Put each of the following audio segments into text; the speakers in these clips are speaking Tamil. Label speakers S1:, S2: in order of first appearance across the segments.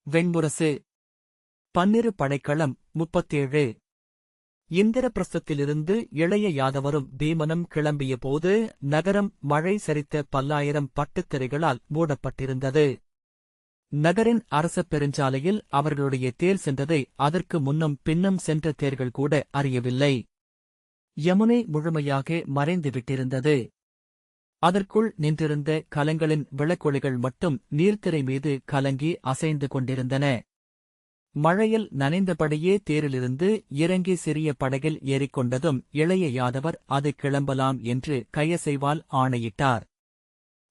S1: வெண்முரசு. பன்னிரு படைக்களம் 37. இந்திரபிரஸ்தத்திலிருந்து இளைய யாதவரும் பீமனும் கிளம்பிய போது நகரம் மழை சரித்த பல்லாயிரம் பட்டுத்திரைகளால் மூடப்பட்டிருந்தது. நகரின் அரச பெருஞ்சாலையில் அவர்களுடைய தேர் சென்றதை அதற்கு முன்னும் பின்னும் சென்ற தேர்கள் கூட அறியவில்லை. யமுனை முழுமையாக மறைந்துவிட்டிருந்தது. அதற்குள் நின்றிருந்த கலங்களின் விளக்கொளிகள் மட்டும் நீர்த்திரை மீது கலங்கி அசைந்து கொண்டிருந்தன. மழையில் நனைந்தபடியே தேரிலிருந்து இறங்கி சிறிய படகில் ஏறிக்கொண்டதும் இளைய யாதவர் அது கிளம்பலாம் என்று கையசைவால் ஆணையிட்டார்.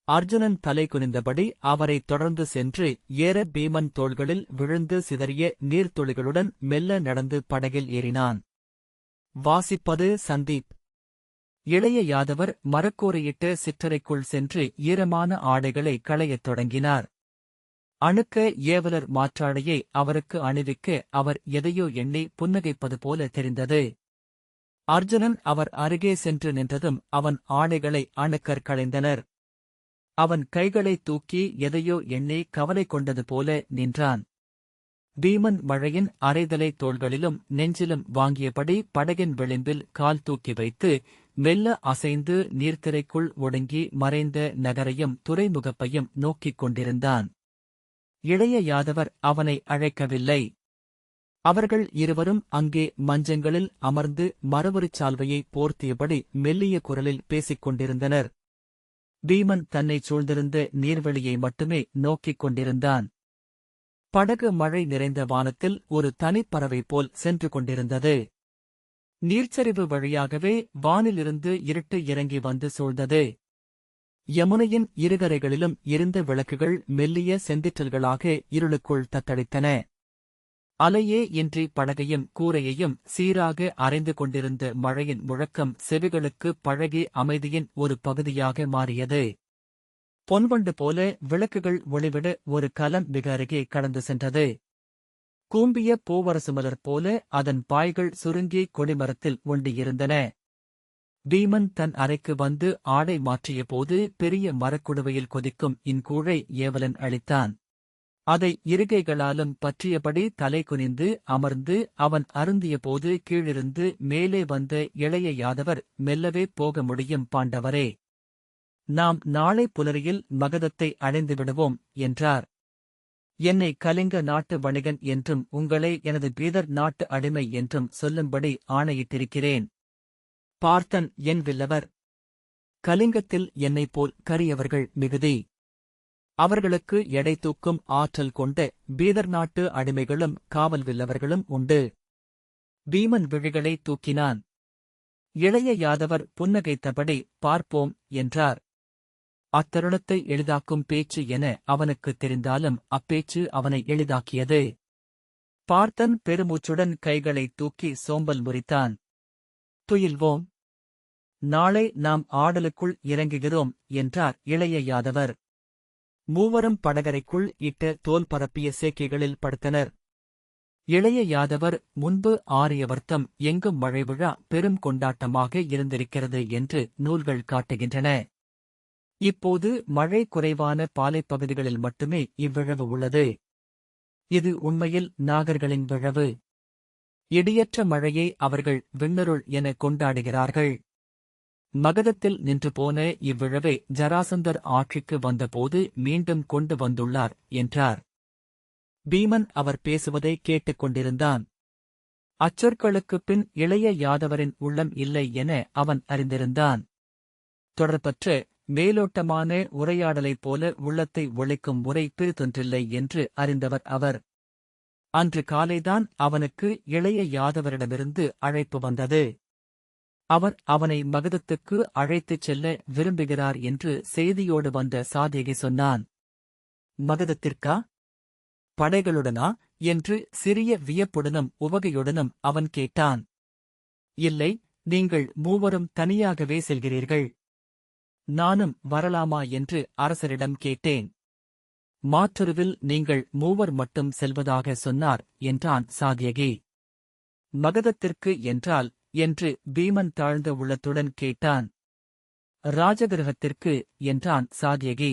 S1: அர்ஜுனன் தலை குனிந்தபடி அவரைத் தொடர்ந்து சென்று ஏற பீமன் தோள்களில் விழுந்து சிதறிய நீர்த்துளிகளுடன் மெல்ல நடந்து படகில் ஏறினான். வாசிப்பது சந்தீப். இளைய யாதவர் மரக்கூரையிட்ட சிற்றறைக்குள் சென்று ஈரமான ஆடைகளை களையத் தொடங்கினார். அணுக்க ஏவலர் மாற்றாடையை அவருக்கு அணிவிக்க அவர் எதையோ எண்ணி புன்னகைப்பது போல தெரிந்தது. அர்ஜுனன் அவர் அருகே சென்று நின்றதும் அவன் ஆடைகளை அணுக்கர் களைந்தனர். அவன் கைகளை தூக்கி எதையோ எண்ணி கவலை கொண்டது போல நின்றான். பீமன் மழையின் அரைதலை தோள்களிலும் நெஞ்சிலும் வாங்கியபடி படகின் விளிம்பில் கால் தூக்கி வைத்து மெல்ல அசைந்து நீர்த்திரைக்குள் ஒடுங்கி மறைந்த நகரையும் துறைமுகப்பையும் நோக்கிக் கொண்டிருந்தான். இளைய யாதவர் அவனை அழைக்கவில்லை. அவர்கள் இருவரும் அங்கே மஞ்சங்களில் அமர்ந்து மரவரிச்சால்வையை போர்த்தியபடி மெல்லிய குரலில் பேசிக் கொண்டிருந்தனர். பீமன் தன்னைச் சூழ்ந்திருந்த நீர்வெளியை மட்டுமே நோக்கிக் கொண்டிருந்தான். படகு மழை நிறைந்த வானத்தில் ஒரு தனிப்பறவை போல் சென்று கொண்டிருந்தது. நீர்ச்சரிவு வழியாகவே வானிலிருந்து இருட்டு இறங்கி வந்து சூழ்ந்தது. யமுனையின் இருகரைகளிலும் எரிந்த விளக்குகள் மெல்லிய செந்திற்றல்களாக இருளுக்குள் தத்தளித்தன. அலையே இன்றி படகையும் கூரையையும் சீராக அரைந்து கொண்டிருந்த மழையின் முழக்கம் செவிகளுக்கு பழகி அமைதியின் ஒரு பகுதியாக மாறியது. பொன்வண்டு போல விளக்குகள் ஒளிவிட ஒரு கலம் மிக அருகே கடந்து சென்றது. கூம்பிய பூவரசுமலர் போல அதன் பாய்கள் சுருங்கி கொடிமரத்தில் ஒண்டியிருந்தன. பீமன் தன் அறைக்கு வந்து ஆடை மாற்றிய போது பெரிய மரக்குடுவையில் கொதிக்கும் இன்கூழை ஏவலன் அளித்தான். அதை இருகைகளாலும் பற்றியபடி தலை குனிந்து அமர்ந்து அவன் அருந்திய போது கீழிருந்து மேலே வந்த இளைய யாதவர் மெல்லவே போக முடியும் பாண்டவரே. நாம் நாளை புலரியில் மகதத்தை அடைந்து விடுவோம் என்றார். என்னை கலிங்க நாட்டு வணிகன் என்றும் உங்களை எனது பீதர் நாட்டு அடிமை என்றும் சொல்லும்படி ஆணையிட்டிருக்கிறேன். பார்த்தன் என் வில்லவர். கலிங்கத்தில் என்னைப் போல் கரியவர்கள் மிகுதி. அவர்களுக்கு எடை தூக்கும் ஆற்றல் கொண்ட பீதர் நாட்டு அடிமைகளும் காவல் வில்லவர்களும் உண்டு. பீமன் விழிகளை தூக்கினான். இளைய யாதவர் புன்னகைத்தபடி பார்ப்போம் என்றார். அத்தருணத்தை எளிதாக்கும் பேச்சு என அவனுக்குத் தெரிந்தாலும் அப்பேச்சு அவனை எளிதாக்கியது. பார்த்தன் பெருமூச்சுடன் கைகளை தூக்கி சோம்பல் முறித்தான். துயில்வோம். நாளை நாம் ஆடலுக்குள் இறங்குகிறோம் என்றார் இளைய யாதவர். மூவரும் படகரைக்குள் இட்ட தோல் பரப்பிய சேக்கைகளில் படுத்தனர். இளைய யாதவர் முன்பு ஆறிய வர்த்தம் எங்கும் மழை விழா பெரும் கொண்டாட்டமாக இருந்திருக்கிறது என்று நூல்கள் காட்டுகின்றன. இப்போது மழை குறைவான பாலைப்பகுதிகளில் மட்டுமே இவ்விழவு உள்ளது. இது உண்மையில் நாகர்களின் விழவு. இடியற்ற மழையை அவர்கள் விண்ணருள் என கொண்டாடுகிறார்கள். மகதத்தில் நின்று போன இவ்விழவை ஜராசந்தர் ஆட்சிக்கு வந்தபோது மீண்டும் கொண்டு வந்துள்ளார் என்றார். பீமன் அவர் பேசுவதை கேட்டுக் கொண்டிருந்தான். அச்சொற்களுக்குப் பின் இளைய யாதவரின் உள்ளம் இல்லை என அவன் அறிந்திருந்தான். தொடர்பற்ற மேலோட்டமான உரையாடலைப் போல உள்ளத்தை ஒளிக்கும் முறை பிறிதொன்றில்லை என்று அறிந்தவர் அவர். அன்று காலைதான் அவனுக்கு இளைய யாதவரிடமிருந்து அழைப்பு வந்தது. அவர் அவனை மகதத்துக்கு அழைத்துச் செல்ல விரும்புகிறார் என்று செய்தியோடு வந்த சாதிகை சொன்னான். மகதத்திற்கா? படைகளுடனா என்று சிறிய வியப்புடனும் உவகையுடனும் அவன் கேட்டான். இல்லை, நீங்கள் மூவரும் தனியாகவே செல்கிறீர்கள். நானும் வரலாமா என்று அரசரிடம் கேட்டேன். மாற்றுருவில் நீங்கள் மூவர் மட்டும் செல்வதாக சொன்னார் என்றான் சாதியகி. மகதத்திற்கு என்றால் என்று பீமன் தாழ்ந்த உள்ளத்துடன் கேட்டான். ராஜகிரகத்திற்கு என்றான் சாதியகி.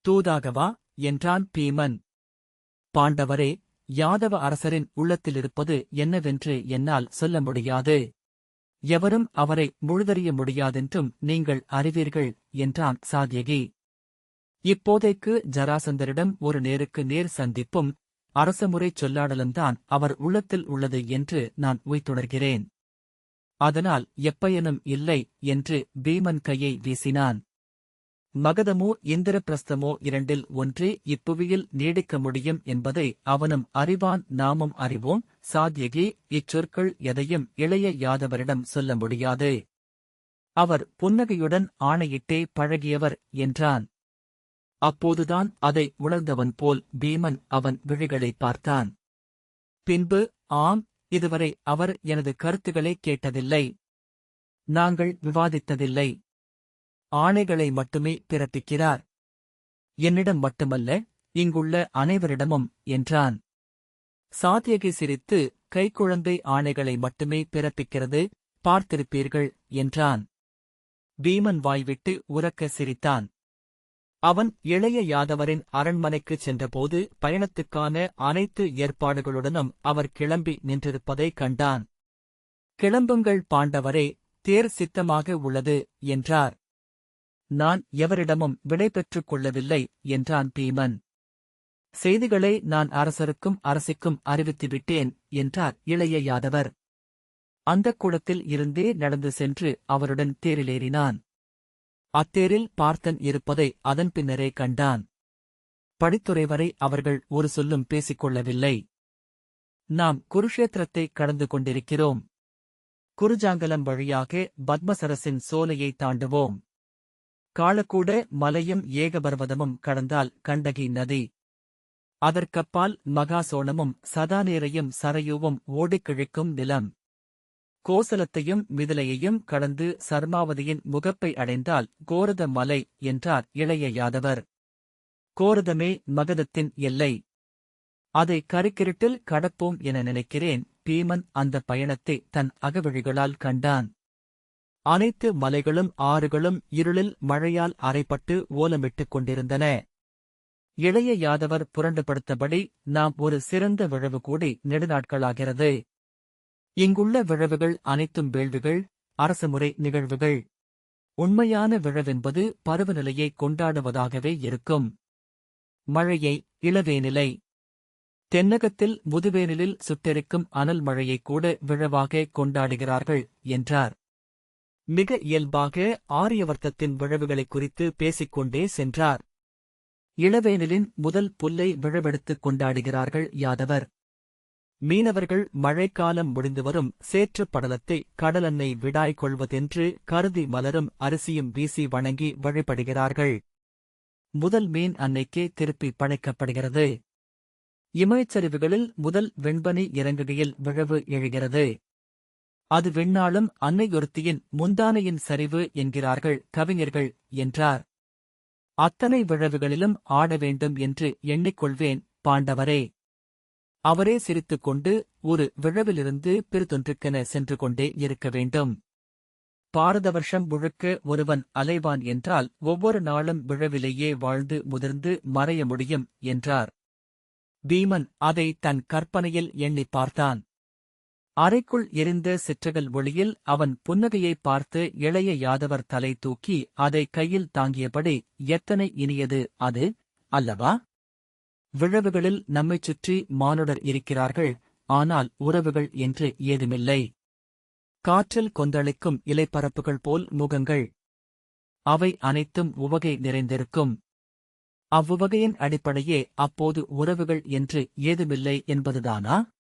S1: தூதாகவா என்றான் பீமன். பாண்டவரே, யாதவ அரசரின் உள்ளத்திலிருப்பது என்னவென்று என்னால் சொல்ல முடியாது. எவரும் அவரை முழுதறிய முடியாதென்றும் நீங்கள் அறிவீர்கள் என்றான் சாத்யகி. இப்போதைக்கு ஜராசந்தரிடம் ஒரு நேருக்கு நேர் சந்திப்பும் அரசமுறை சொல்லாடலும்தான் அவர் உள்ளத்தில் உள்ளது என்று நான் உய்த்துணர்கிறேன். அதனால் எப்பயனும் இல்லை என்று பீமன் கையை வீசினான். மகதமோ இந்திரபிரஸ்தமோ இரண்டில் ஒன்றே இப்புவியில் நீடிக்க முடியும் என்பதை அவனும் அறிவான், நாமும் அறிவோம். சாத்யகி, இச்சொற்கள் எதையும் இளைய யாதவரிடம் சொல்ல முடியாது. அவர் புன்னகையுடன் ஆணையிட்டே பழகியவர் என்றான். அப்போதுதான் அதை உணர்ந்தவன் போல் பீமன் அவன் விழிகளை பார்த்தான். பின்பு, ஆம், இதுவரை அவர் எனது கருத்துக்களை கேட்டதில்லை. நாங்கள் விவாதித்ததில்லை. ஆணைகளை மட்டுமே பிறப்பிக்கிறார். என்னிடம் மட்டுமல்ல, இங்குள்ள அனைவரிடமும் என்றான். சாத்யகி சிரித்து, கைக்குழந்தை ஆணைகளை மட்டுமே பிறப்பிக்கிறது, பார்த்திருப்பீர்கள் என்றான். பீமன் வாய்விட்டு உரக்க சிரித்தான். அவன் இளைய யாதவரின் அரண்மனைக்குச் சென்றபோது பயணத்துக்கான அனைத்து ஏற்பாடுகளுடனும் அவர் கிளம்பி நின்றிருப்பதைக் கண்டான். கிளம்புங்கள் பாண்டவரே, தேர் சித்தமாக உள்ளது என்றார். நான் எவரிடமும் விடை பெற்றுக் கொள்ளவில்லை என்றான் பீமன். செய்திகளை நான் அரசருக்கும் அரசிக்கும் அறிவித்துவிட்டேன் என்றார் இளைய யாதவர். அந்தக் கூடத்தில் இருந்தே நடந்து சென்று அவருடன் தேரிலேறினான். அத்தேரில் பார்த்தன் இருப்பதை அதன் பின்னரே கண்டான். படித்துறை வரை அவர்கள் ஒரு சொல்லும் பேசிக்கொள்ளவில்லை. நாம் குருஷேத்திரத்தை கடந்து கொண்டிருக்கிறோம். குருஜாங்கலம் வழியாக பத்மசரசின் சோலையை தாண்டுவோம். காளக்கூட மலையும் ஏகபர்வதமும் கடந்தால் கண்டகி நதி. அதற்கப்பால் மகாசோணமும் சதாநேரையும் சரையுவும் ஓடிக்கிழிக்கும் நிலம். கோசலத்தையும் மிதிலையையும் கடந்து சர்மாவதியின் முகப்பை அடைந்தால் கோரத மலை என்றார் இளைய யாதவர். கோரதமே மகதத்தின் எல்லை. அதை கருக்கிருட்டில் கடப்போம் என நினைக்கிறேன். பீமன் அந்த பயணத்தை தன் அகவிழிகளால் கண்டான். அனைத்து மலைகளும் ஆறுகளும் இருளில் மழையால் அரைப்பட்டு ஓலமிட்டுக் கொண்டிருந்தன. இளைய யாதவர் புரண்டுபடுத்தபடி, நாம் ஒரு சிறந்த விழவு கூடி நெடுநாட்களாகிறது. இங்குள்ள விழவுகள் அனைத்தும் வேள்விகள், அரசுமுறை நிகழ்வுகள். உண்மையான விழவென்பது பருவநிலையை கொண்டாடுவதாகவே இருக்கும். மழையை, இளவேனிலை. தென்னகத்தில் முதுவேனிலில் சுட்டெரிக்கும் அனல் மழையை கூட விழவாக கொண்டாடுகிறார்கள் என்றார். மிக இயல்பாக ஆரியவர்த்தத்தின் விழவுகளைக் குறித்து பேசிக்கொண்டே சென்றார். இளவேனிலின் முதல் புல்லை விழவெடுத்துக் கொண்டாடுகிறார்கள் யாதவர். மீனவர்கள் மழைக்காலம் முடிந்துவரும் சேற்றுப் படலத்தை கடலன்னை விடாய் கொள்வதென்று கருதி மலரும் அரிசியும் வீசி வணங்கி வழிபடுகிறார்கள். முதல் மீன் அன்னைக்கே திருப்பி படைக்கப்படுகிறது. இமயச்சரிவுகளில் முதல் வெண்பனி இறங்குகையில் விழவு எழுகிறது. அது வெண்ணாளும் அன்னையொருத்தியின் முந்தானையின் சரிவு என்கிறார்கள் கவிஞர்கள் என்றார். அத்தனை விழவுகளிலும் ஆட வேண்டும் என்று எண்ணிக்கொள்வேன் பாண்டவரே. அவரே சிரித்துக்கொண்டு ஒரு விழவிலிருந்து பிறிதொன்றுக்கென சென்று கொண்டே இருக்க வேண்டும். பாரத வருஷம் முழுக்க ஒருவன் அலைவான் என்றால் ஒவ்வொரு நாளும் விழவிலேயே வாழ்ந்து முதிர்ந்து மறைய முடியும் என்றார். பீமன் அதை தன் கற்பனையில் எண்ணிப் பார்த்தான். அறைக்குள் எரிந்த சிற்றகல் ஒளியில் அவன் புன்னகையைப் பார்த்து இளைய யாதவர் தலை தூக்கி அதை கையில் தாங்கியபடி, எத்தனை இனியது அது, அல்லவா? விழவுகளில் நம்மைச் சுற்றி மானுடர் இருக்கிறார்கள், ஆனால் உறவுகள் என்று ஏதுமில்லை. காற்றில் கொந்தளிக்கும் இலைப்பரப்புகள் போல் முகங்கள். அவை அனைத்தும் உவகை நிறைந்திருக்கும். அவ்வுவகையின் அடிப்படையே அப்போது உறவுகள் என்று ஏதுமில்லை என்பதுதானா?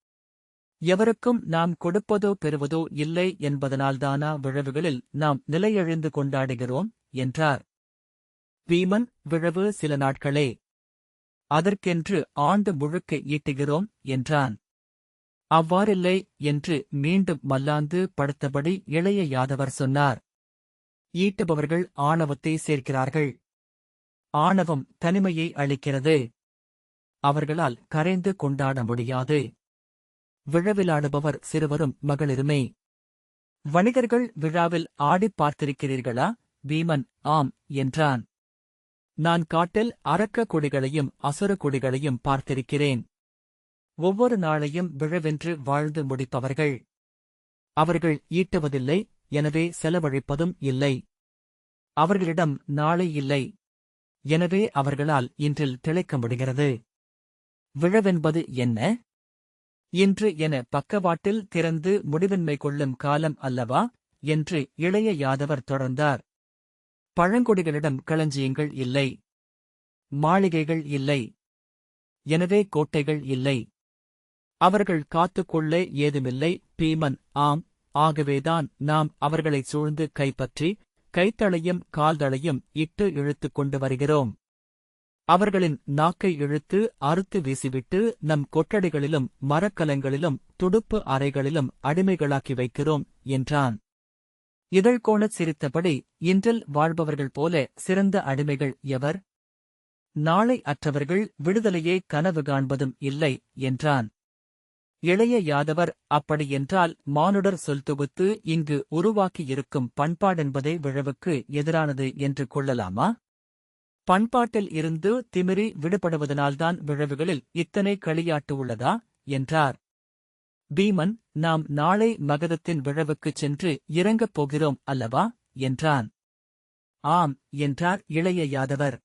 S1: எவருக்கும் நாம் கொடுப்பதோ பெறுவதோ இல்லை என்பதனால்தானா விழவுகளில் நாம் நிலையெழுந்து கொண்டாடுகிறோம் என்றார். பீமன், விழவு சில நாட்களே. அதற்கென்று ஆண்டு முழுக்க ஈட்டுகிறோம் என்றான். அவ்வாறில்லை என்று மீண்டும் மல்லாந்து படுத்தபடி இளைய யாதவர் சொன்னார். ஈட்டுபவர்கள் ஆணவத்தை சேர்க்கிறார்கள். ஆணவம் தனிமையை அளிக்கிறது. அவர்களால் கரைந்து கொண்டாட முடியாது. விழவிலாடுபவர் சிறுவரும் மகளிருமே. வணிகர்கள் விழாவில் ஆடிப் பார்த்திருக்கிறீர்களா? பீமன், ஆம் என்றான். நான் காட்டில் அரக்க கொடிகளையும் அசுர கொடிகளையும் பார்த்திருக்கிறேன். ஒவ்வொரு நாளையும் விழவென்று வாழ்ந்து முடிப்பவர்கள். அவர்கள் ஈட்டுவதில்லை, எனவே செலவழிப்பதும் இல்லை. அவர்களிடம் நாளை இல்லை, எனவே அவர்களால் இன்றில் திளைக்க முடிகிறது. விழவென்பது என்ன? இன்று என பக்கவாட்டில் திறந்து முடிவின்மை கொள்ளும் காலம் அல்லவா என்று இளைய யாதவர் தொடர்ந்தார். பழங்குடிகளிடம் களஞ்சியங்கள் இல்லை, மாளிகைகள் இல்லை, எனவே கோட்டைகள் இல்லை. அவர்கள் காத்துக்கொள்ள ஏதுமில்லை. பீமன்: ஆம், ஆகவேதான் நாம் அவர்களைச் சூழ்ந்து கைப்பற்றி கைத்தளையும் கால்தளையும் இட்டு இழுத்துக் கொண்டு வருகிறோம். அவர்களின் நாக்கை இழுத்து அறுத்து வீசிவிட்டு நம் கொட்டடிகளிலும் மரக்கலங்களிலும் துடுப்பு அறைகளிலும் அடிமைகளாக்கி வைக்கிறோம் என்றான். இதழ்கோணச் சிரித்தபடி, இன்றில் வாழ்பவர்கள் போல சிறந்த அடிமைகள் எவர்? நாளை அற்றவர்கள் விடுதலையே கனவு காண்பதும் இல்லை என்றான். இளைய யாதவர்: அப்படியென்றால் மானுடர் சொல் தொகுத்து இங்கு உருவாக்கியிருக்கும் பண்பாடென்பதே விழவுக்கு எதிரானது என்று கொள்ளலாமா? பண்பாட்டில் இருந்து திமிரி விடுபடுவதனால்தான் விழவுகளில் இத்தனை களியாட்டு உள்ளதா என்றார். பீமன்: நாம் நாளை மகதத்தின் விழவுக்குச் சென்று இறங்கப் போகிறோம் அல்லவா என்றான். ஆம் என்றார் இளைய யாதவர்.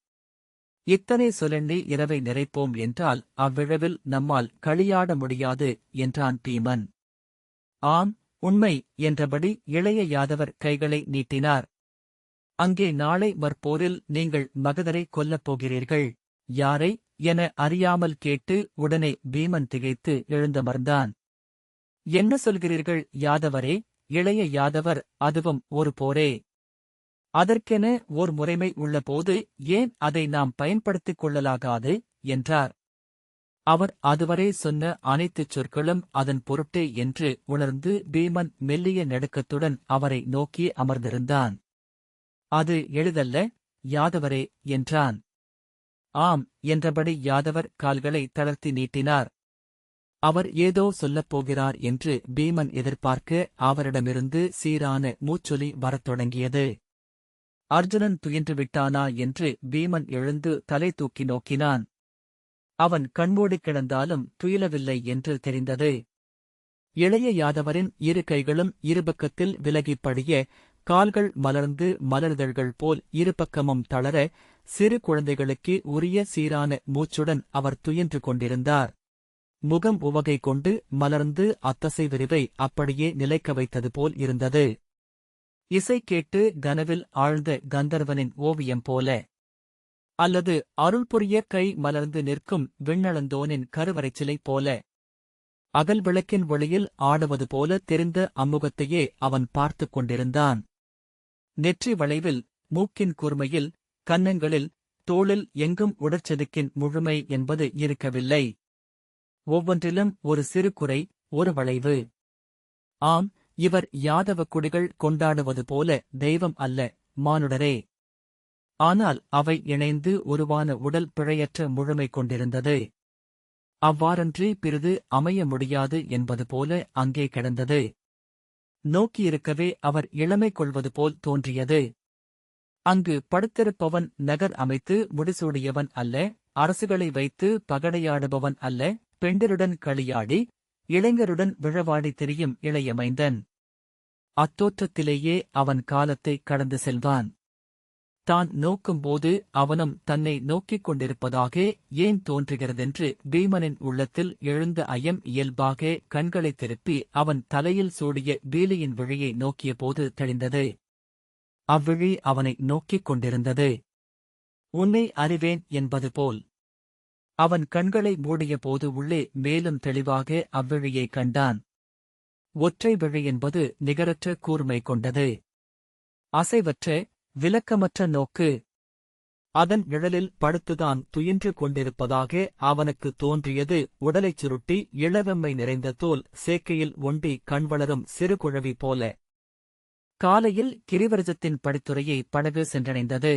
S1: இத்தனை சொலெண்ணி இரவை நிறைப்போம் என்றால் அவ்விழவில் நம்மால் களியாட முடியாது என்றான் பீமன். ஆம், உண்மை என்றபடி இளைய யாதவர் கைகளை நீட்டினார். அங்கே நாளை மற்போரில் நீங்கள் மகதரை கொல்லப் போகிறீர்கள். யாரை என அறியாமல் கேட்டு உடனே பீமன் திகைத்து எழுந்தமர்ந்தான். என்ன சொல்கிறீர்கள் யாதவரே? இளைய யாதவர்: அதுவும் ஒரு போரே. அதற்கென ஓர் முறைமை உள்ளபோது ஏன் அதை நாம் பயன்படுத்திக் கொள்ளலாகாது என்றார். அவர் அதுவரை சொன்ன அனைத்துச் சொற்களும் அதன் பொருட்டே என்று உணர்ந்து பீமன் மெல்லிய நடுக்கத்துடன் அவரை நோக்கி அமர்ந்திருந்தான். அது எளிதல்ல யாதவரே என்றான். ஆம் என்றபடி யாதவர் கால்களை தளர்த்தி நீட்டினார். அவர் ஏதோ சொல்லப் போகிறார் என்று பீமன் எதிர்பார்க்க அவரிடமிருந்து சீரான மூச்சொலி வரத் தொடங்கியது. அர்ஜுனன் துயின்று விட்டானா என்று பீமன் எழுந்து தலை தூக்கி நோக்கினான். அவன் கண்மூடிக் கிடந்தாலும் துயிலவில்லை என்று தெரிந்தது. இளைய யாதவரின் இரு கைகளும் இருபக்கத்தில் விலகிப் படிய, கால்கள் மலர்ந்து மலர்தழ்கள் போல் இருபக்கமும் தளர, சிறு குழந்தைகளுக்கு உரிய சீரான மூச்சுடன் அவர் துயின்று கொண்டிருந்தார். முகம் உவகை கொண்டு மலர்ந்து அத்தசை விரிவை அப்படியே நிலைக்க வைத்தது போல் இருந்தது. இசை கேட்டு கனவில் ஆழ்ந்த கந்தர்வனின் ஓவியம் போல, அல்லது அருள் புரிய கை மலர்ந்து நிற்கும் விண்ணளந்தோனின் கருவறைச்சிலை போல, அகல் விளக்கின் ஒளியில் ஆடுவது போல தெரிந்த அம்முகத்தையே அவன் பார்த்துக் கொண்டிருந்தான். நெற்றி வளைவில், மூக்கின் கூர்மையில், கன்னங்களில், தோளில் எங்கும் உடற்செதுக்கின் முழுமை என்பது இருக்கவில்லை. ஒவ்வொன்றிலும் ஒரு சிறு குறை, ஒரு வளைவு. ஆம், இவர் யாதவ குடிகள் கொண்டாடுவது போல தெய்வம் அல்ல, மானுடரே. ஆனால் அவை இணைந்து உருவான உடல் பிழையற்ற முழுமை கொண்டிருந்தது. அவ்வாறன்றி பிறிது அமைய முடியாது என்பது போல அங்கே கிடந்தது. நோக்கியிருக்கவே அவர் இளமை கொள்வது போல் தோன்றியது. அங்கு படுத்திருப்பவன் நகர் அமைத்து முடிசூடியவன் அல்ல, அரசுகளை வைத்து பகடையாடுபவன் அல்ல, பெண்டருடன் களியாடி இளைஞருடன் விழவாடி திரியும் இளையமைந்தன். அத்தோற்றத்திலேயே அவன் காலத்தை கடந்து செல்வான். தான் நோக்கும்போது அவனும் தன்னை நோக்கிக் கொண்டிருப்பதாக ஏன் தோன்றுகிறதென்று பீமனின் உள்ளத்தில் எழுந்த ஐயம் இயல்பாக கண்களைத் திருப்பி அவன் தலையில் சூடிய பீலியின் விழியை நோக்கியபோது தெளிந்தது. அவ்விழி அவனை நோக்கிக் கொண்டிருந்தது. உன்னை அறிவேன் என்பது போல். அவன் கண்களை மூடியபோது உள்ளே மேலும் தெளிவாக அவ்விழியைக் கண்டான். ஒற்றை விழி என்பது நிகரற்ற கூர்மை கொண்டது. அசைவற்ற, விலக்கமற்ற நோக்கு. அதன் நிழலில் படுத்துதான் துயின்று கொண்டிருப்பதாக அவனுக்கு தோன்றியது. உடலைச் சுருட்டி இளவெம்மை நிறைந்த தோல் சேக்கையில் ஒண்டி கண்வளரும் சிறு குழவி போல. காலையில் கிரிவரஜத்தின் படித்துறையை படகு சென்றடைந்தது.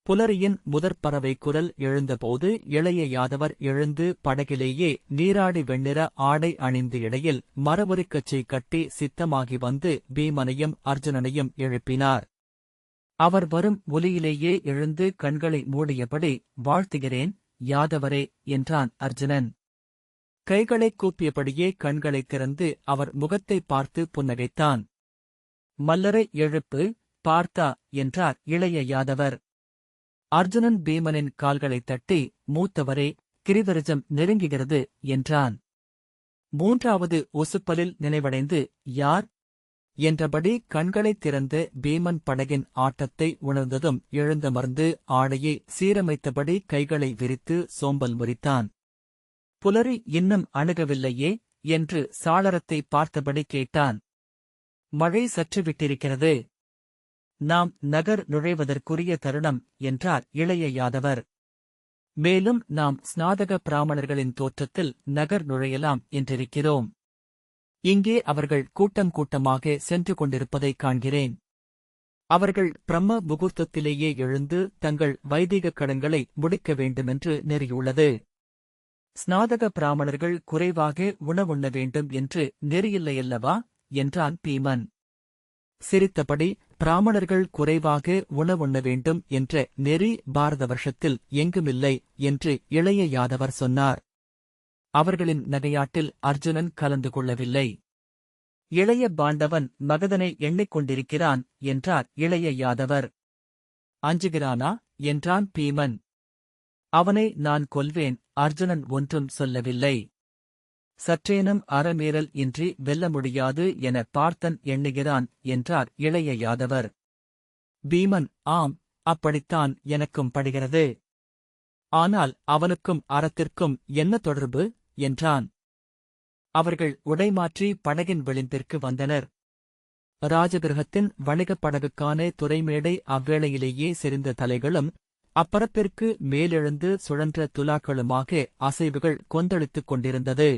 S1: புலரியின் முதற்பறவை குரல் எழுந்தபோது இளைய யாதவர் எழுந்து படகிலேயே நீராடி வெண்ணிற ஆடை அணிந்து இடையில் மரவொரிக்கச்சை கட்டி சித்தமாகி வந்து பீமனையும் அர்ஜுனனையும் எழுப்பினார். அவர் வரும் ஒலியிலேயே எழுந்து கண்களை மூடியபடி, வாழ்த்துகிறேன் யாதவரே என்றான் அர்ஜுனன். கைகளைக் கூப்பியபடியே கண்களைத் திறந்து அவர் முகத்தைப் பார்த்து புன்னகைத்தான். மல்லரை எழுப்பு, பார்த்தா என்றார் இளைய யாதவர். அர்ஜுனன் பீமனின் கால்களைத் தட்டி, மூத்தவரே, கிரிவரிஜம் நெருங்குகிறது என்றான். மூன்றாவது உசுப்பலில் நினைவடைந்து, யார் என்றபடி கண்களைத் திறந்த பீமன் படகின் ஆட்டத்தை உணர்ந்ததும் எழுந்தமர்ந்து ஆடையை சீரமைத்தபடி கைகளை விரித்து சோம்பல் முறித்தான். புலரி இன்னும் அணுகவில்லையே என்று சாளரத்தை பார்த்தபடி கேட்டான். மழை சற்று விட்டிருக்கிறது. நாம் நகர் நுழைவதற்குரிய தருணம் என்றார் இளைய யாதவர். மேலும் நாம் ஸ்நாதக பிராமணர்களின் தோற்றத்தில் நகர் நுழையலாம் என்றிருக்கிறோம். இங்கே அவர்கள் கூட்டம் கூட்டமாக சென்று கொண்டிருப்பதைக் காண்கிறேன். அவர்கள் பிரம்ம முகூர்த்தத்திலேயே எழுந்து தங்கள் வைதிக கடன்களை முடிக்க வேண்டுமென்று நெறியுள்ளது. ஸ்நாதக பிராமணர்கள் குறைவாக உணவுண்ண வேண்டும் என்று நெறியில்லையல்லவா என்றான் பீமன். சிரித்தபடி, பிராமணர்கள் குறைவாக உணவுண்ண வேண்டும் என்ற நெறி பாரத வருஷத்தில் எங்குமில்லை என்று இளைய யாதவர் சொன்னார். அவர்களின் நகையாட்டில் அர்ஜுனன் கலந்து கொள்ளவில்லை. இளைய பாண்டவன் மகதனை எண்ணிக்கொண்டிருக்கிறான் என்றார் இளைய யாதவர். அஞ்சுகிறானா என்றான் பீமன். அவனை நான் கொல்வேன். அர்ஜுனன் ஒன்றும் சொல்லவில்லை. சற்றேனும் அறமீறல் இன்றி வெல்ல முடியாது என பார்த்தன் எண்ணுகிறான் என்றார் இளைய யாதவர். பீமன், ஆம், அப்படித்தான் எனக்கும் படுகிறது. ஆனால் அவனுக்கும் அறத்திற்கும் என்ன தொடர்பு என்றான். அவர்கள் உடைமாற்றி படகின் விளிம்பிற்கு வந்தனர். ராஜகிருகத்தின் வணிகப் படகுக்கான துறைமேடை அவ்வேளையிலேயே செறிந்த தலைகளும் அப்பரப்பிற்கு மேலெழுந்து சுழன்ற துலாக்களுமாக அசைவுகள் கொந்தளித்துக் கொண்டிருந்தது.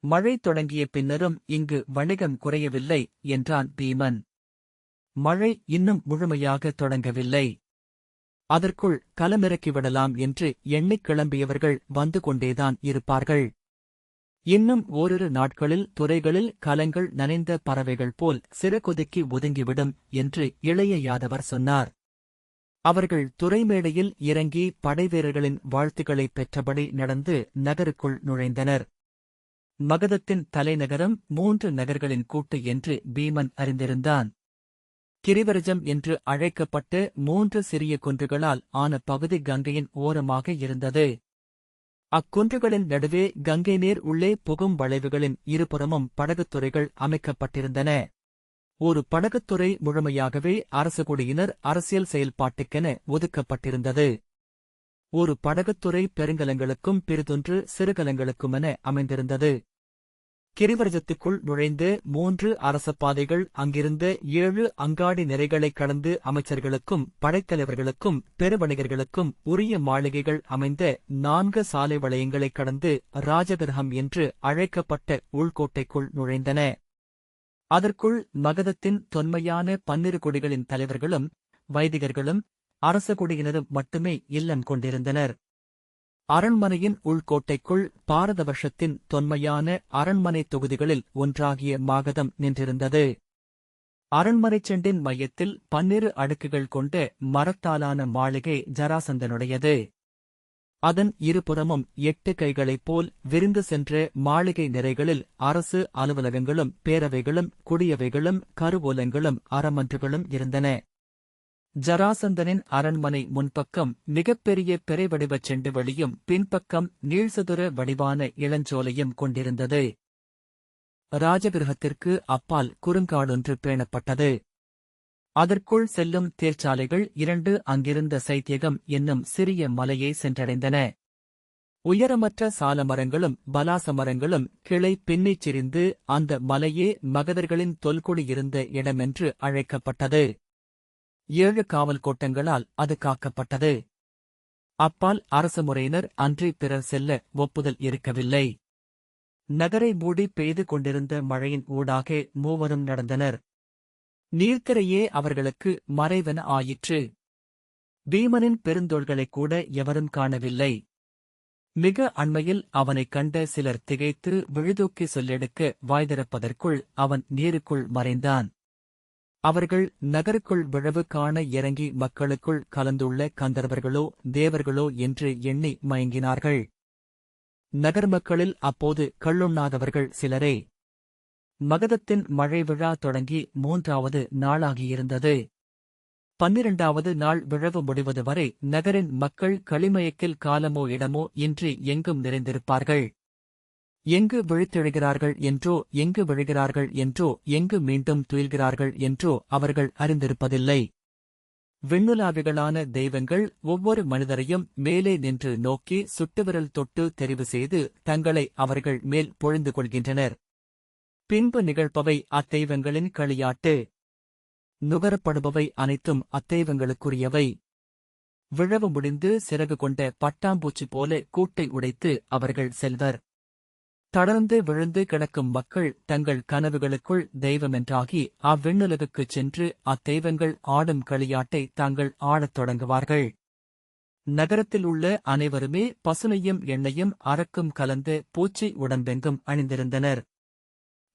S1: மழை தொடங்கிய பின்னரும் இங்கு வணிகம் குறையவில்லை என்றான் பீமன். மழை இன்னும் முழுமையாக தொடங்கவில்லை. அதற்குள் கலமிறக்கிவிடலாம் என்று எண்ணிக் கிளம்பியவர்கள் வந்து கொண்டேதான் இருப்பார்கள். இன்னும் ஓரிரு நாட்களில் துறைகளில் கலங்கள் நனைந்த பறவைகள் போல் சிறகுதுக்கி ஒதுங்கிவிடும் என்று இளைய யாதவர் சொன்னார். அவர்கள் துறைமேடையில் இறங்கி படைவீரர்களின் வாழ்த்துக்களைப் பெற்றபடி நடந்து நகருக்குள் நுழைந்தனர். மகதத்தின் தலைநகரம் 3 நகர்களின் கூட்டு என்று பீமன் அறிந்திருந்தான். கிரிவரிஜம் என்று அழைக்கப்பட்ட 3 சிறிய குன்றுகளால் ஆன பகுதி கங்கையின் ஓரமாக இருந்தது. அக்குன்றுகளின் நடுவே கங்கை நீர் உள்ளே புகும் வளைவுகளின் இருபுறமும் படகுத்துறைகள் அமைக்கப்பட்டிருந்தன. ஒரு படகுத்துறை முழுமையாகவே அரசகுடியினர் அரசியல் செயல்பாட்டுக்கென ஒதுக்கப்பட்டிருந்தது. ஒரு படகுத்துறை பெருங்கலங்களுக்கும் பிறிதொன்று சிறுகலங்களுக்குமென அமைந்திருந்தது. கிரிவரிஜத்துக்குள் நுழைந்து 3 அரசப்பாதைகள் அங்கிருந்த 7 அங்காடி நிறைகளைக் கடந்து அமைச்சர்களுக்கும் படைத்தலைவர்களுக்கும் பெருவணிகர்களுக்கும் உரிய மாளிகைகள் அமைந்த 4 சாலை வளையங்களைக் கடந்து ராஜகிருகம் என்று அழைக்கப்பட்ட உள்கோட்டைக்குள் நுழைந்தன. அதற்குள் மகதத்தின் தொன்மையான 12 குடிகளின் தலைவர்களும் வைதிகர்களும் அரசகுடியினரும் மட்டுமே இல்லம் கொண்டிருந்தனர். அரண்மனையின் உள்கோட்டைக்குள் பாரத வருஷத்தின் தொன்மையான அரண்மனை தொகுதிகளில் ஒன்றாகிய மாகதம் நின்றிருந்தது. அரண்மனைச் செண்டின் மையத்தில் 12 அடுக்குகள் கொண்ட மரத்தாலான மாளிகை ஜராசந்தனுடையது. அதன் இருபுறமும் 8 கைகளைப் போல் விரிந்து சென்ற மாளிகை நிறைகளில் அரசு அலுவலகங்களும் பேரவைகளும் குடியவைகளும் கருவூலங்களும் அறமன்றுகளும் இருந்தன. ஜராசந்தனின் அரண்மனை முன்பக்கம் மிகப்பெரிய பிறைவடிவச் செண்டு வெளியும் பின்பக்கம் நீள்சதுர வடிவான இளஞ்சோலையும் கொண்டிருந்தது. ராஜகிருகத்திற்கு அப்பால் குறுங்காடொன்று பேணப்பட்டது. அதற்குள் செல்லும் தேர்ச்சாலைகள் 2 அங்கிருந்த சைத்தியகம் என்னும் சிறிய மலையை சென்றடைந்தன. உயரமற்ற சாலமரங்களும் பலாசமரங்களும் கிளை பின்னிச் சிரிந்து அந்த மலையே மகதர்களின் தொல்குடியிருந்த இடமென்று அழைக்கப்பட்டது. 7 காவல் கோட்டங்களால் அது காக்கப்பட்டது. அப்பால் அரசமுறையினர் அன்றி பிறர் செல்ல ஒப்புதல் இருக்கவில்லை. நகரை மூடி பெய்து கொண்டிருந்த மழையின் ஊடாக மூவரும் நடந்தனர். நீர்க்கரையே அவர்களுக்கு மறைவென ஆயிற்று. பீமனின் பெருந்தோள்களைக் கூட எவரும் காணவில்லை. மிக அண்மையில் அவனைக் கண்ட சிலர் திகைத்து விழுதூக்கி சொல்லெடுக்க வாய்திறப்பதற்குள் அவன் நீருக்குள் மறைந்தான். அவர்கள் நகருக்குள் விழவு காண இறங்கி மக்களுக்குள் கலந்துள்ள கந்தர்வர்களோ தேவர்களோ என்று எண்ணி மயங்கினார்கள். நகர் மக்களில் அப்போது கள்ளுண்ணாதவர்கள் சிலரே. மகதத்தின் மழை விழா தொடங்கி 3வது நாளாகியிருந்தது. 12வது நாள் விழவு முடிவது வரை நகரின் மக்கள் களிமயக்கில் காலமோ இடமோ இன்றி எங்கும் நிறைந்திருப்பார்கள். எங்கு விழித்தெழுகிறார்கள் என்றோ, எங்கு விழுகிறார்கள் என்றோ, எங்கு மீண்டும் துயில்கிறார்கள் என்றோ அவர்கள் அறிந்திருப்பதில்லை. விண்ணுலாவிகளான தெய்வங்கள் ஒவ்வொரு மனிதரையும் மேலே நின்று நோக்கி சுட்டுவிரல் தொட்டு தெரிவு செய்து தங்களை அவர்கள் மேல் பொழிந்து கொள்கின்றனர். பின்பு நிகழ்ப்பவை அத்தெய்வங்களின் களியாட்டு. நுகரப்படுபவை அனைத்தும் அத்தெய்வங்களுக்குரியவை. விழவு முடிந்து சிறகு கொண்ட பட்டாம்பூச்சி போல கூட்டை உடைத்து அவர்கள் செல்வர். தளர்ந்து விழுந்து கிடக்கும் மக்கள் தங்கள் கனவுகளுக்குள் தெய்வமென்றாகி அவ்விண்ணுலகுக்குச் சென்று அத்தெய்வங்கள் ஆடும் களியாட்டை தாங்கள் ஆடத் தொடங்குவார்கள். நகரத்தில் உள்ள அனைவருமே பசுனையும் எண்ணெயும் அரக்கும் கலந்த பூச்சி உடம்பெங்கும் அணிந்திருந்தனர்.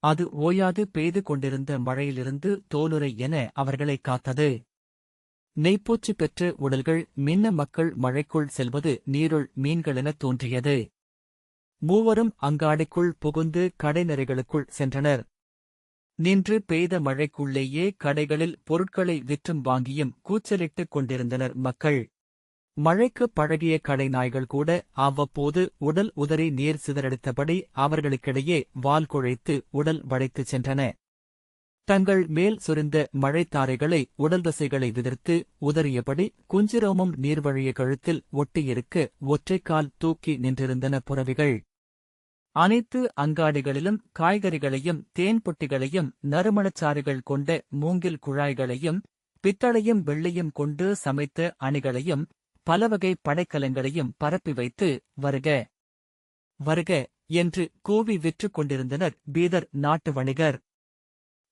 S1: அது ஓயாது பெய்து கொண்டிருந்த மழையிலிருந்து தோலுரை என அவர்களைக் காத்தது. நெய்ப்பூச்சி பெற்ற உடல்கள் மின்ன மக்கள் மழைக்குள் செல்வது நீருள் மீன்களெனத் தோன்றியது. மூவரும் அங்காடிக்குள் புகுந்து கடைநெறிகளுக்குள் சென்றனர். நின்று பெய்த மழைக்குள்ளேயே கடைகளில் பொருட்களை விற்றும் வாங்கியும் கூச்சலிட்டுக் கொண்டிருந்தனர் மக்கள். மழைக்குப் பழகிய கடை நாய்கள் கூட அவ்வப்போது உடல் உதறி நீர் சிதறடித்தபடி அவர்களுக்கிடையே வால் குழைத்து உடல் வளைத்துச் சென்றன. தங்கள் மேல் சுரிந்த மழைத்தாரைகளை உடல் தசைகளை விதிர்த்து உதறியபடி குஞ்சிரோமம் நீர்வழிய கழுத்தில் ஒட்டியிருக்க ஒற்றைக்கால் தூக்கி நின்றிருந்தன புறவிகள். அனைத்து அங்காடிகளிலும் காய்கறிகளையும் தேன் பொட்டிகளையும் நறுமணச்சாறுகள் கொண்ட மூங்கில் குழாய்களையும் பித்தளையும் வெள்ளியும் கொண்டு சமைத்த அணிகளையும் பலவகை படைக்கலங்களையும் பரப்பி வைத்து வருக வருக என்று கூவி விற்றுக் கொண்டிருந்தனர் பீதர் நாட்டு வணிகர்.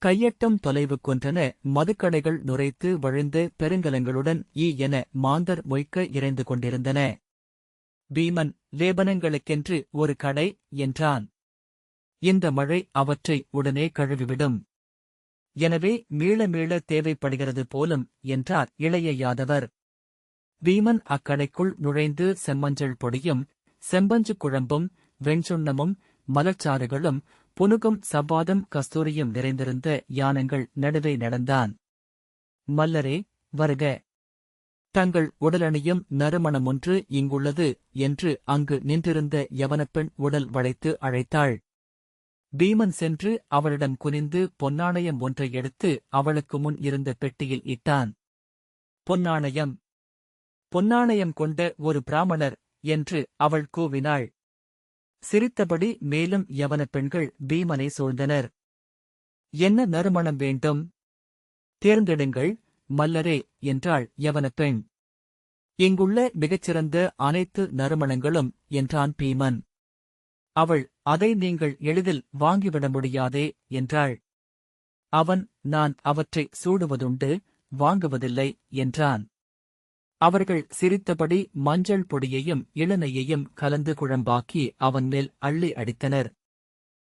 S1: கையெட்டும் தொலைவு கொன்றன மதுக்கடைகள் நுரைத்து வழிந்த பெருங்கலங்களுடன் என மாந்தர் மொய்க்க இறைந்து கொண்டிருந்தன. பீமன் லேபனங்களுக்கென்று ஒரு கடை என்றான். இந்த மழை அவற்றை உடனே கழுவிவிடும். எனவே மீள மீள தேவைப்படுகிறது போலும் என்றார் இளைய யாதவர். பீமன் அக்கடைக்குள் நுழைந்து செம்மஞ்சள் பொடியும் செம்பஞ்சு குழம்பும் வெண்சுண்ணமும் மலர்ச்சாறுகளும் புனுகும் சவ்வாதும் கஸ்தூரியும் நிறைந்திருந்த யானங்கள் நடுவே நடந்தான். மல்லரே வருக. தங்கள் உடலணியும் நறுமணமொன்று இங்குள்ளது என்று அங்கு நின்றிருந்த யவனப்பெண் உடல் வளைத்து அழைத்தாள். பீமன் சென்று அவளிடம் குனிந்து பொன்னாணயம் ஒன்றை எடுத்து அவளுக்கு முன் இருந்த பெட்டியில் இட்டான். பொன்னாணயம் பொன்னாணயம் கொண்ட ஒரு பிராமணர் என்று அவள் கூவினாள். சிரித்தபடி மேலும் யவன பெண்கள் பீமனை சூழ்ந்தனர். என்ன நறுமணம் வேண்டும்? தேர்ந்தெடுங்கள் மல்லரே என்றாள் யவனப் பெண். இங்குள்ள மிகச்சிறந்த அனைத்து நறுமணங்களும் என்றான் பீமன். அவள் அதை நீங்கள் எளிதில் வாங்கிவிட முடியாதே என்றாள். அவன் நான் அவற்றை சூடுவதுண்டு, வாங்குவதில்லை என்றான். அவர்கள் சிரித்தபடி மஞ்சள் பொடியையும் இளநெய்யையும் கலந்து குழம்பாக்கி அவன் மேல் அள்ளி அடித்தனர்.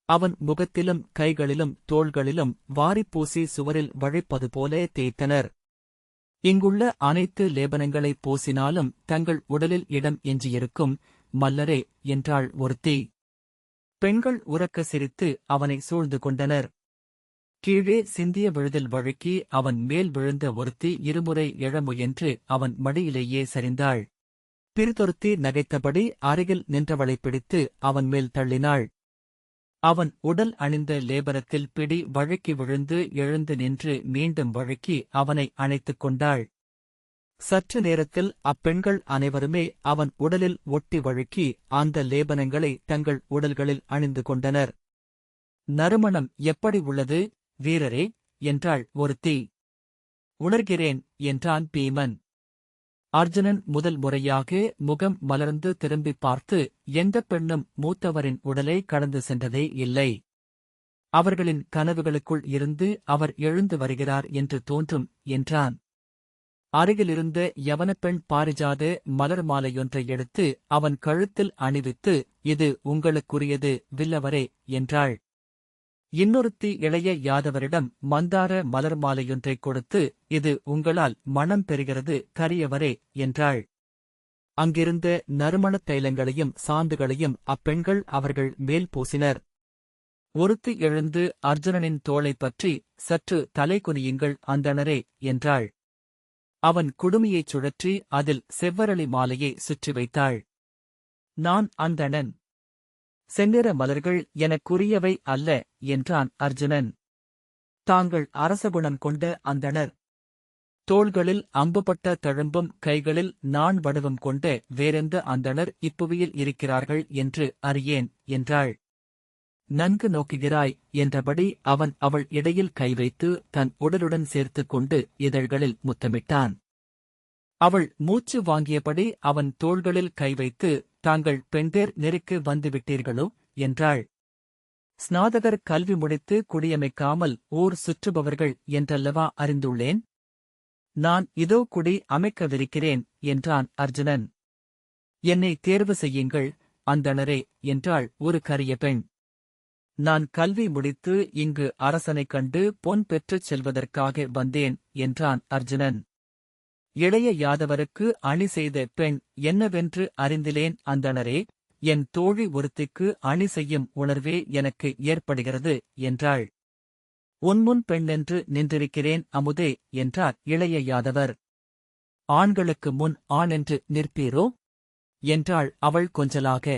S1: அவன் முகத்திலும் கைகளிலும் தோள்களிலும் வாரிப்பூசி சுவரில் வழிப்பது போல தேய்த்தனர். இங்குள்ள அனைத்து லேபனங்களைப் பூசினாலும் தங்கள் உடலில் இடம் எஞ்சியிருக்கும் மல்லரே என்றாள் ஒருத்தி. பெண்கள் உரக்க சிரித்து அவனை சூழ்ந்து கொண்டனர். கீழே சிந்திய விழுதில் வழுக்கி அவன் மேல் விழுந்த ஒருத்தி இருமுறை எழ முயன்று அவன் மடியிலேயே சரிந்தாள். பிறிதொருத்தி நகைத்தபடி அருகில் நின்றவளைப் பிடித்து அவன் மேல் தள்ளினாள். அவன் உடல் அணிந்த லேபனத்தில் பிடி வழுக்கி விழுந்து எழுந்து நின்று மீண்டும் வழுக்கி அவனை அணைத்துக் கொண்டாள். சற்று நேரத்தில் அப்பெண்கள் அனைவருமே அவன் உடலில் ஒட்டி வழுக்கி அந்த லேபனங்களை தங்கள் உடல்களில் அணிந்து கொண்டனர். நறுமணம் எப்படி உள்ளது வீரரே என்றாள் ஒருத்தி. உணர்கிறேன் என்றான் பீமன். அர்ஜுனன் முதல் முறையாக முகம் மலர்ந்து திரும்பிப் பார்த்து எந்தப் பெண்ணும் மூத்தவரின் உடலை கடந்து சென்றதே இல்லை. அவர்களின் கனவுகளுக்குள் இருந்து அவர் எழுந்து வருகிறார் என்று தோன்றும் என்றான். அருகிலிருந்த யவனப்பெண் பாரிஜாத மலர் மாலையொன்றை எடுத்து அவன் கழுத்தில் அணிவித்து இது உங்களுக்குரியது வில்லவரே என்றாள். இன்னொருத்தி இளைய யாதவரிடம் மந்தார மலர் மாலையொன்றைக் கொடுத்து இது உங்களால் மணம் பெறுகிறது கரியவரே என்றாள். அங்கிருந்த நறுமணத் தைலங்களையும் சாந்துகளையும் அப்பெண்கள் அவர்கள் மேல் பூசினர். ஒருத்தி எழுந்து அர்ஜுனனின் தோளைப் பற்றி, சற்று தலை குனியுங்கள் அந்தணரே என்றாள். அவன் குடுமியைச் சுழற்றி அதில் செவ்வரளி மாலையை சுற்றி வைத்தாள். நான் அந்தணன். செந்நிற மலர்கள் எனக்குரியவை அல்ல என்றான் அர்ஜுனன். தாங்கள் அரசகுணம் கொண்ட அந்தணர். தோள்களில் அம்புபட்ட தழும்பும் கைகளில் நான் வடிவம் கொண்ட வேறெந்த அந்தணர் இப்புவியில் இருக்கிறார்கள் என்று அறியேன் என்றாள். நன்கு நோக்குகிறாய் என்றபடி அவன் அவள் இடையில் கை வைத்து தன் உடலுடன் சேர்த்துக் கொண்டு இதழ்களில் முத்தமிட்டான். அவள் மூச்சு வாங்கியபடி அவன் தோள்களில் கை வைத்து, தாங்கள் பெண்பேர் நெருக்கு வந்துவிட்டீர்களோ என்றாள். ஸ்நாதகர் கல்வி முடித்து குடியமைக்காமல் ஊர் சுற்றுபவர்கள் என்றல்லவா அறிந்துள்ளேன். நான் இதோ குடி அமைக்கவிருக்கிறேன் என்றான் அர்ஜுனன். என்னை தேர்வு செய்யுங்கள் அந்தணரே என்றாள் ஒரு கரிய பெண். நான் கல்வி முடித்து இங்கு அரசனைக் கண்டு பொன் பெற்றுச் செல்வதற்காக வந்தேன் என்றான் அர்ஜுனன். இளைய யாதவருக்கு அணி செய்த பெண் என்னவென்று அறிந்திலேன் அந்தணரே, என் தோழி ஒருத்திக்கு அணி செய்யும் உணர்வே எனக்கு ஏற்படுகிறது என்றாள். உன்முன் பெண்ணென்று நின்றிருக்கிறேன் அமுதே என்றார் இளைய யாதவர். ஆண்களுக்கு முன் ஆணென்று நிற்பீரோ என்றாள் அவள் கொஞ்சலாக.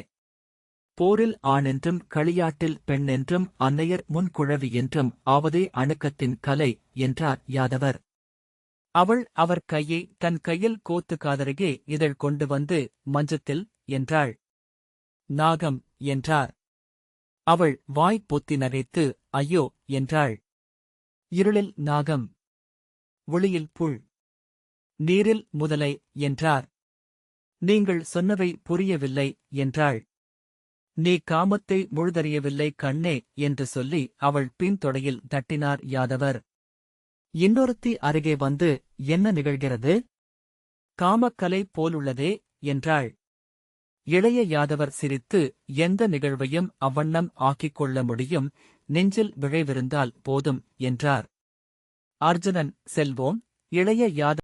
S1: போரில் ஆணென்றும் களியாட்டில் பெண்ணென்றும் அன்னையர் முன்குழவி என்றும் ஆவதே அணுக்கத்தின் கலை என்றார் யாதவர். அவள் அவர் கையை தன் கையில் கோத்து காதருகே இதழ் கொண்டு வந்து மஞ்சத்தில் என்றாள். நாகம் என்றார். அவள் வாய் பொத்தி நகைத்து ஐயோ என்றாள். இருளில் நாகம், ஒளியில் புல், நீரில் முதலை என்றார். நீங்கள் சொன்னவை புரியவில்லை என்றாள். நீ காமத்தை முழுதறியவில்லை கண்ணே என்று சொல்லி அவள் பின்தொடையில் தட்டினார் யாதவர். இன்னொருத்தி அருகே வந்து என்ன நிகழ்கிறது? காமக்கலை போலுள்ளதே என்றாள். இளைய யாதவர் சிரித்து எந்த நிகழ்வையும் அவ்வண்ணம் ஆக்கிக் கொள்ள முடியும், நெஞ்சில் விழைவிருந்தால் போதும் என்றார். அர்ஜுனன் செல்வோம். இளைய யாதவர்